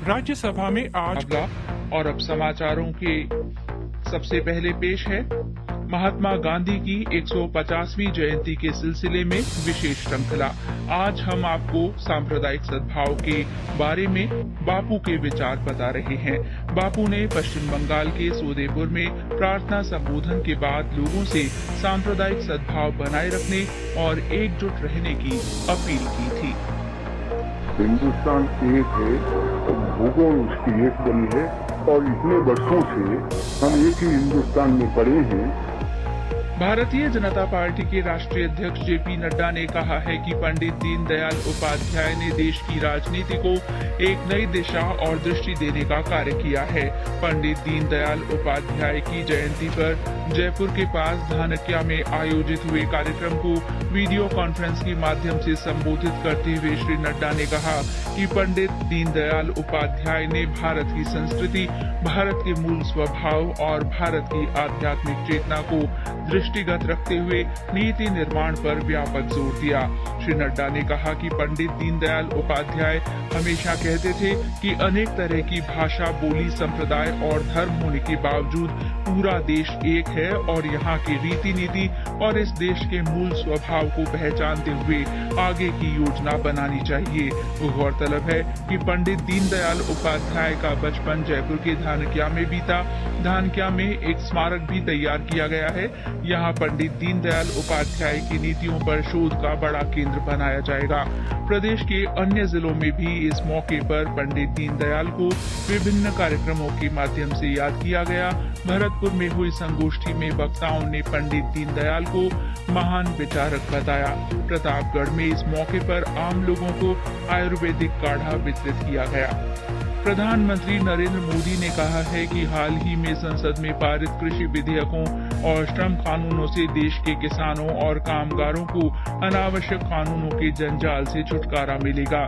राज्यसभा में आज। और अब समाचारों के सबसे पहले पेश है महात्मा गांधी की 150वीं जयंती के सिलसिले में विशेष श्रृंखला। आज हम आपको सांप्रदायिक सद्भाव के बारे में बापू के विचार बता रहे हैं। बापू ने पश्चिम बंगाल के सोदेपुर में प्रार्थना संबोधन के बाद लोगों से सांप्रदायिक सद्भाव बनाए रखने और एकजुट रहने की अपील की थी। हिंदुस्तान एक है, भूगोल उसकी एक बनी है और इतने वर्षों से हम एक ही हिंदुस्तान में पड़े हैं। भारतीय जनता पार्टी के राष्ट्रीय अध्यक्ष जेपी नड्डा ने कहा है कि पंडित दीनदयाल उपाध्याय ने देश की राजनीति को एक नई दिशा और दृष्टि देने का कार्य किया है। पंडित दीनदयाल उपाध्याय की जयंती पर जयपुर के पास धानक्या में आयोजित हुए कार्यक्रम को वीडियो कॉन्फ्रेंस के माध्यम से संबोधित करते हुए श्री नड्डा ने कहा कि पंडित दीनदयाल उपाध्याय ने भारत की संस्कृति, भारत के मूल स्वभाव और भारत की आध्यात्मिक चेतना को दृष्टिगत रखते हुए नीति निर्माण पर व्यापक जोर दिया। श्री नड्डा ने कहा कि पंडित दीनदयाल उपाध्याय हमेशा कहते थे कि अनेक तरह की भाषा, बोली, संप्रदाय और धर्म होने के बावजूद पूरा देश एक है और यहाँ की रीति नीति और इस देश के मूल स्वभाव को पहचानते हुए आगे की योजना बनानी चाहिए। गौरतलब है कि पंडित दीनदयाल उपाध्याय का बचपन जयपुर के धानक्या में बीता। धानक्या में एक स्मारक भी तैयार किया गया है। यहाँ पंडित दीनदयाल उपाध्याय की नीतियों पर शोध का बड़ा केंद्र बनाया जाएगा। प्रदेश के अन्य जिलों में भी इस मौके पर पंडित दीनदयाल को विभिन्न कार्यक्रमों के माध्यम से याद किया गया। भरतपुर में हुई संगोष्ठी में वक्ताओं ने पंडित दीनदयाल को महान विचारक बताया। प्रतापगढ़ में इस मौके पर आम लोगों को आयुर्वेदिक काढ़ा वितरित किया गया। प्रधानमंत्री नरेंद्र मोदी ने कहा है कि हाल ही में संसद में पारित कृषि विधेयकों और श्रम कानूनों से देश के किसानों और कामगारों को अनावश्यक कानूनों के जंजाल से छुटकारा मिलेगा।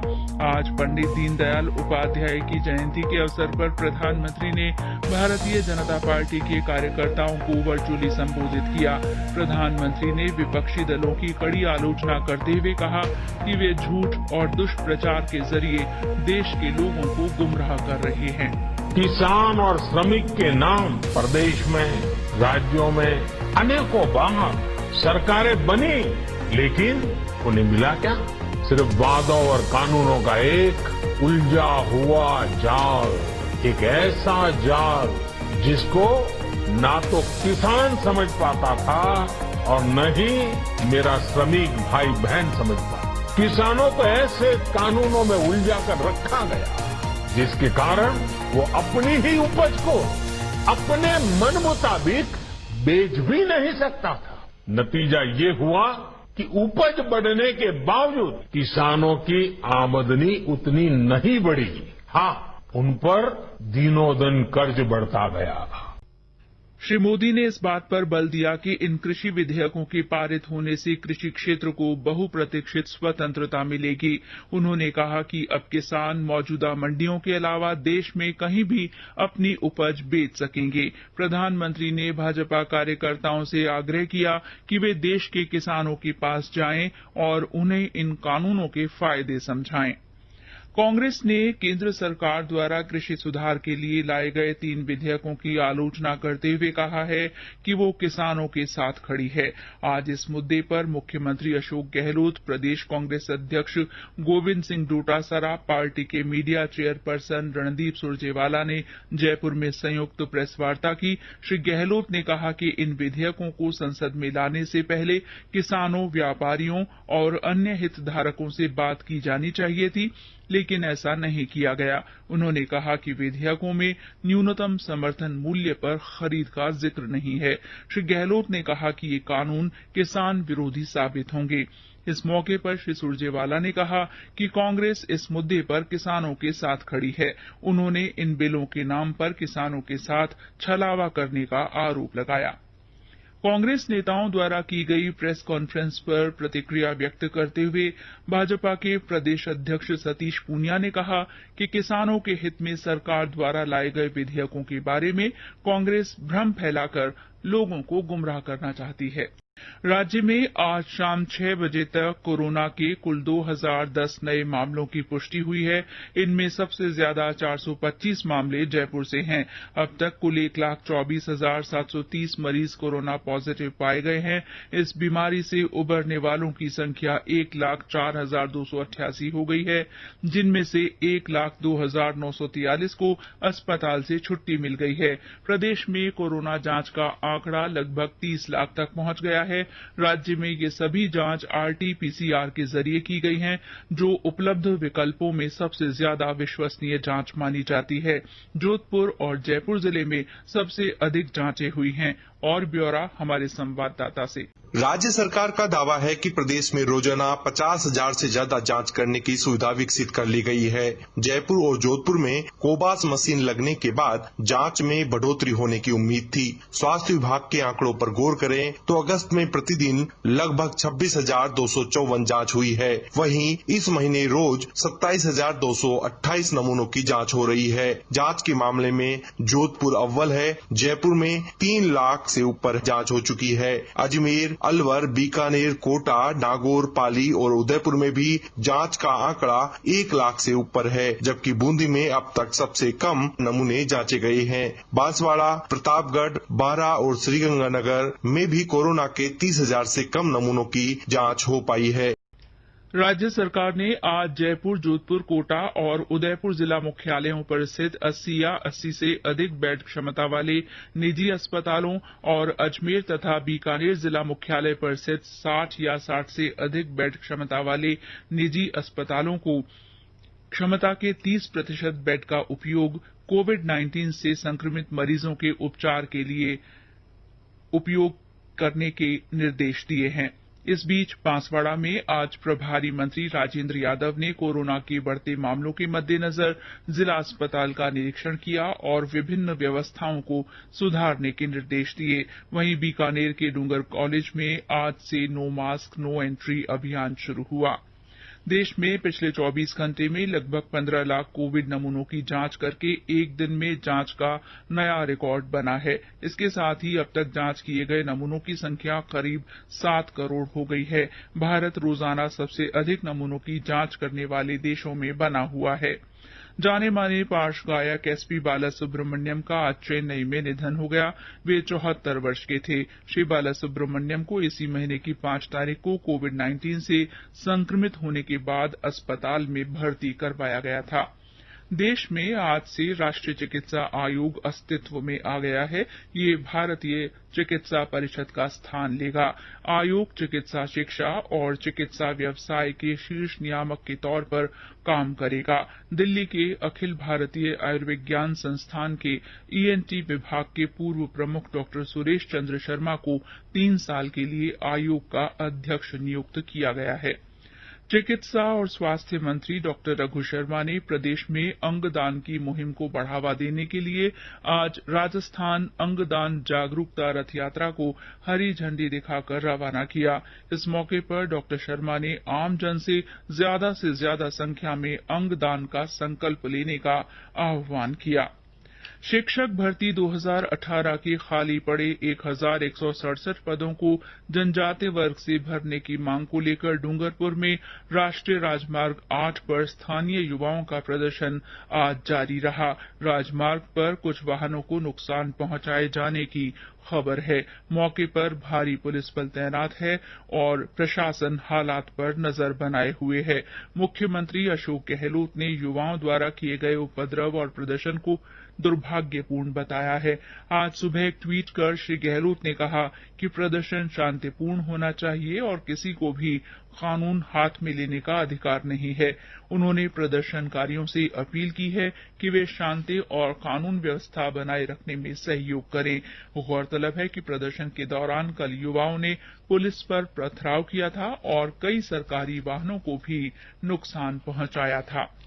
आज पंडित दीनदयाल उपाध्याय की जयंती के अवसर पर प्रधानमंत्री ने भारतीय जनता पार्टी के कार्यकर्ताओं को वर्चुअली संबोधित किया। प्रधानमंत्री ने विपक्षी दलों की कड़ी आलोचना करते हुए कहा कि वे झूठ और दुष्प्रचार के जरिए देश के लोगों को गुमराह कर रहे हैं। किसान और श्रमिक के नाम प्रदेश में, राज्यों में अनेकों बार सरकारें बनी, लेकिन उन्हें मिला क्या? सिर्फ वादों और कानूनों का एक उलझा हुआ जाल, एक ऐसा जाल जिसको ना तो किसान समझ पाता था और न ही मेरा श्रमिक भाई बहन समझ पाता। किसानों को ऐसे कानूनों में उलझा कर रखा गया जिसके कारण वो अपनी ही उपज को अपने मन मुताबिक बेच भी नहीं सकता था। नतीजा ये हुआ कि उपज बढ़ने के बावजूद किसानों की आमदनी उतनी नहीं बढ़ी। हाँ, उन पर दिनों दिन कर्ज बढ़ता गया। श्री मोदी ने इस बात पर बल दिया कि इन कृषि विधेयकों के पारित होने से कृषि क्षेत्र को बहुप्रतीक्षित स्वतंत्रता मिलेगी। उन्होंने कहा कि अब किसान मौजूदा मंडियों के अलावा देश में कहीं भी अपनी उपज बेच सकेंगे। प्रधानमंत्री ने भाजपा कार्यकर्ताओं से आग्रह किया कि वे देश के किसानों के पास जाएं और उन्हें इन कानूनों के फायदे समझाएं। कांग्रेस ने केंद्र सरकार द्वारा कृषि सुधार के लिए लाए गए 3 विधेयकों की आलोचना करते हुए कहा है कि वो किसानों के साथ खड़ी है। आज इस मुद्दे पर मुख्यमंत्री अशोक गहलोत, प्रदेश कांग्रेस अध्यक्ष गोविंद सिंह डोटासरा, पार्टी के मीडिया चेयरपर्सन रणदीप सुरजेवाला ने जयपुर में संयुक्त प्रेस वार्ता की। श्री गहलोत ने कहा कि इन विधेयकों को संसद में लाने से पहले किसानों, व्यापारियों और अन्य हितधारकों से बात की जानी चाहिए थी, लेकिन ऐसा नहीं किया गया। उन्होंने कहा कि विधेयकों में न्यूनतम समर्थन मूल्य पर खरीद का जिक्र नहीं है। श्री गहलोत ने कहा कि ये कानून किसान विरोधी साबित होंगे। इस मौके पर श्री सुरजेवाला ने कहा कि कांग्रेस इस मुद्दे पर किसानों के साथ खड़ी है। उन्होंने इन बिलों के नाम पर किसानों के साथ छलावा करने का आरोप लगाया। कांग्रेस नेताओं द्वारा की गई प्रेस कॉन्फ्रेंस पर प्रतिक्रिया व्यक्त करते हुए भाजपा के प्रदेश अध्यक्ष सतीश पूनिया ने कहा कि किसानों के हित में सरकार द्वारा लाए गए विधेयकों के बारे में कांग्रेस भ्रम फैलाकर लोगों को गुमराह करना चाहती है। राज्य में आज शाम 6 बजे तक कोरोना के कुल 2010 नए मामलों की पुष्टि हुई है। इनमें सबसे ज्यादा 425 मामले जयपुर से हैं। अब तक कुल 1,24,730 मरीज कोरोना पॉजिटिव पाए गए हैं। इस बीमारी से उबरने वालों की संख्या 1,04,288 हो गई है, जिनमें से 1,02,943 को अस्पताल से छुट्टी मिल गई है। प्रदेश में कोरोना जांच का आंकड़ा लगभग 30 लाख तक पहुंच गया है। राज्य में ये सभी जांच आरटी-पीसीआर के जरिए की गई हैं, जो उपलब्ध विकल्पों में सबसे ज्यादा विश्वसनीय जांच मानी जाती है। जोधपुर और जयपुर जिले में सबसे अधिक जांचें हुई हैं। और ब्यौरा हमारे संवाददाता से। राज्य सरकार का दावा है कि प्रदेश में रोजाना 50,000 से ज्यादा जांच करने की सुविधा विकसित कर ली गई है। जयपुर और जोधपुर में कोबास मशीन लगने के बाद जांच में बढ़ोतरी होने की उम्मीद थी। स्वास्थ्य विभाग के आंकड़ों पर गौर करें तो अगस्त में प्रतिदिन लगभग 26,254 जांच हुई है। वहीं इस महीने रोज 27,228 नमूनों की जांच हो रही है। जांच के मामले में जोधपुर अव्वल है। जयपुर में 3 लाख से ऊपर जांच हो चुकी है। अजमेर, अलवर, बीकानेर, कोटा, नागौर, पाली और उदयपुर में भी जांच का आंकड़ा 1 लाख से ऊपर है, जबकि बूंदी में अब तक सबसे कम नमूने जांचे गए हैं। बांसवाड़ा, प्रतापगढ़, बारा और श्रीगंगानगर में भी कोरोना के 30,000 से कम नमूनों की जांच हो पाई है। राज्य सरकार ने आज जयपुर, जोधपुर, कोटा और उदयपुर जिला मुख्यालयों पर स्थित 80 या 80 से अधिक बेड क्षमता वाले निजी अस्पतालों और अजमेर तथा बीकानेर जिला मुख्यालय पर स्थित 60 या 60 से अधिक बेड क्षमता वाले निजी अस्पतालों को क्षमता के 30% बेड का उपयोग कोविड-19 से संक्रमित मरीजों के उपचार के लिए उपयोग करने के निर्देश दिए हैं। इस बीच बांसवाड़ा में आज प्रभारी मंत्री राजेंद्र यादव ने कोरोना के बढ़ते मामलों के मद्देनजर जिला अस्पताल का निरीक्षण किया और विभिन्न व्यवस्थाओं को सुधारने के निर्देश दिए। वहीं बीकानेर के डूंगर कॉलेज में आज से नो मास्क नो एंट्री अभियान शुरू हुआ। देश में पिछले 24 घंटे में लगभग 15 लाख कोविड नमूनों की जांच करके एक दिन में जांच का नया रिकॉर्ड बना है। इसके साथ ही अब तक जांच किए गए नमूनों की संख्या करीब 7 करोड़ हो गई है। भारत रोजाना सबसे अधिक नमूनों की जांच करने वाले देशों में बना हुआ है। जाने माने पार्श्व गायक एसपी बालासुब्रमण्यम का आज चेन्नई में निधन हो गया। वे 74 वर्ष के थे। श्री बालासुब्रमण्यम को इसी महीने की 5 तारीख को कोविड-19 से संक्रमित होने के बाद अस्पताल में भर्ती करवाया गया था। देश में आज से राष्ट्रीय चिकित्सा आयोग अस्तित्व में आ गया है। ये भारतीय चिकित्सा परिषद का स्थान लेगा। आयोग चिकित्सा शिक्षा और चिकित्सा व्यवसाय के शीर्ष नियामक के तौर पर काम करेगा। दिल्ली के अखिल भारतीय आयुर्विज्ञान संस्थान के ईएनटी विभाग के पूर्व प्रमुख डॉक्टर सुरेश चंद्र शर्मा को 3 साल के लिए आयोग का अध्यक्ष नियुक्त किया गया है। चिकित्सा और स्वास्थ्य मंत्री डॉक्टर रघु शर्मा ने प्रदेश में अंगदान की मुहिम को बढ़ावा देने के लिए आज राजस्थान अंगदान जागरूकता रथ यात्रा को हरी झंडी दिखाकर रवाना किया। इस मौके पर डॉक्टर शर्मा ने आमजन से ज्यादा संख्या में अंगदान का संकल्प लेने का आह्वान किया। शिक्षक भर्ती 2018 के खाली पड़े 1,167 पदों को जनजातीय वर्ग से भरने की मांग को लेकर डूंगरपुर में राष्ट्रीय राजमार्ग 8 पर स्थानीय युवाओं का प्रदर्शन आज जारी रहा। राजमार्ग पर कुछ वाहनों को नुकसान पहुंचाए जाने की खबर है। मौके पर भारी पुलिस बल तैनात है और प्रशासन हालात पर नजर बनाए हुए है। मुख्यमंत्री अशोक गहलोत ने युवाओं द्वारा किए गए उपद्रव और प्रदर्शन को दुर्भाग्यपूर्ण बताया है। आज सुबह एक ट्वीट कर श्री गहलोत ने कहा कि प्रदर्शन शांतिपूर्ण होना चाहिए और किसी को भी कानून हाथ में लेने का अधिकार नहीं है। उन्होंने प्रदर्शनकारियों से अपील की है कि वे शांति और कानून व्यवस्था बनाए रखने में सहयोग करें। गौरतलब है कि प्रदर्शन के दौरान कल युवाओं ने पुलिस पर पथराव किया था और कई सरकारी वाहनों को भी नुकसान पहुंचाया था।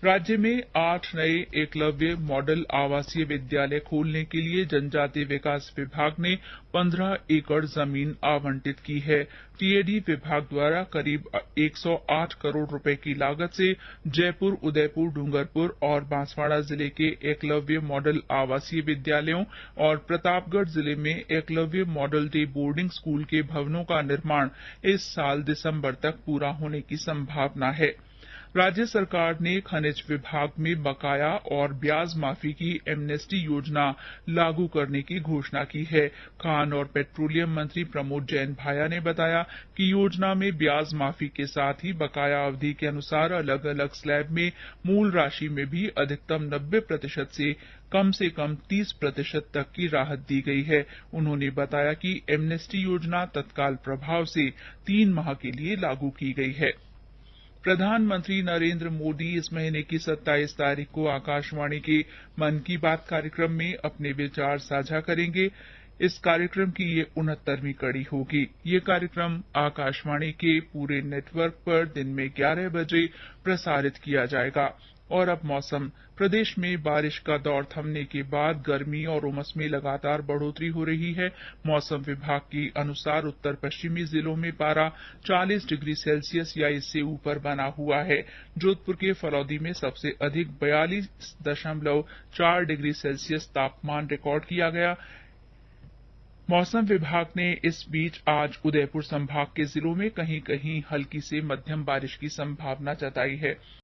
राज्य में 8 नए एकलव्य मॉडल आवासीय विद्यालय खोलने के लिए जनजातीय विकास विभाग ने 15 एकड़ जमीन आवंटित की है। टीएडी विभाग द्वारा करीब 108 करोड़ रुपए की लागत से जयपुर, उदयपुर, डूंगरपुर और बांसवाड़ा जिले के एकलव्य मॉडल आवासीय विद्यालयों और प्रतापगढ़ जिले में Eklavya model day boarding school के भवनों का निर्माण इस साल दिसंबर तक पूरा होने की संभावना है। राज्य सरकार ने खनिज विभाग में बकाया और ब्याज माफी की एमनेस्टी योजना लागू करने की घोषणा की है। खान और पेट्रोलियम मंत्री प्रमोद जैन भाया ने बताया कि योजना में ब्याज माफी के साथ ही बकाया अवधि के अनुसार अलग अलग स्लैब में मूल राशि में भी अधिकतम 90% से कम 30% तक की राहत दी गई है। उन्होंने बताया कि एमनेस्टी योजना तत्काल प्रभाव से 3 माह के लिए लागू की गई है। प्रधानमंत्री नरेंद्र मोदी इस महीने की 27 तारीख को आकाशवाणी के मन की बात कार्यक्रम में अपने विचार साझा करेंगे। इस कार्यक्रम की ये 69वीं कड़ी होगी। ये कार्यक्रम आकाशवाणी के पूरे नेटवर्क पर दिन में 11 बजे प्रसारित किया जाएगा। और अब मौसम। प्रदेश में बारिश का दौर थमने के बाद गर्मी और उमस में लगातार बढ़ोतरी हो रही है। मौसम विभाग के अनुसार उत्तर पश्चिमी जिलों में पारा 40 डिग्री सेल्सियस या इससे ऊपर बना हुआ है। जोधपुर के फलौदी में सबसे अधिक 42.4 डिग्री सेल्सियस तापमान रिकॉर्ड किया गया। मौसम विभाग ने इस बीच आज उदयपुर संभाग के जिलों में कहीं कहीं हल्की से मध्यम बारिश की संभावना जताई है।